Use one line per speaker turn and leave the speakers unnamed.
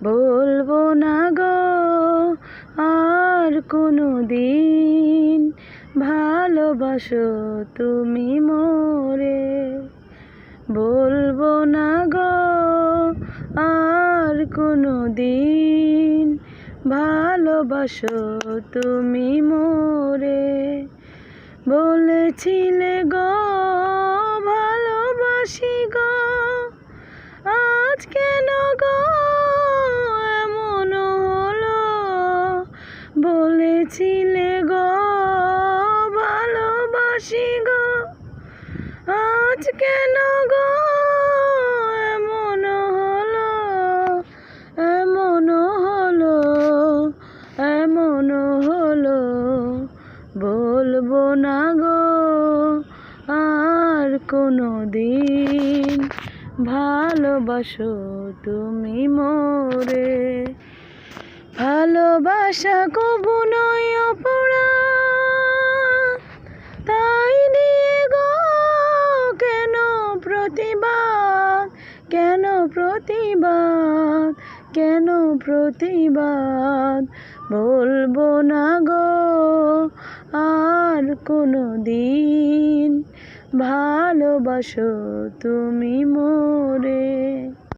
বলবো না গো আর কোনো দিন, ভালোবাসো তুমি মোরে। বলবো না গো আর কোনো দিন, ভালোবাসো তুমি মোরে। বলেছিলে গো ভালোবাসি গো, আজ কেন গো এমন হলো। বলেছিলে গো ভালোবাসি গো, আজ কেন গো এমন হলো। এমন হলো, এমন হলো। বলবো না গো আর কোনো দিন, ভালোবাসো তুমি মোরে। ভালোবাসা কবু নয় অপরাধ, তাই নিয়ে গো কেন প্রতিবাদ, কেন প্রতিবাদ, কেন প্রতিবাদ। বলবো না গো আর কোনো দিন, ভালোবাসো তুমি মোরে।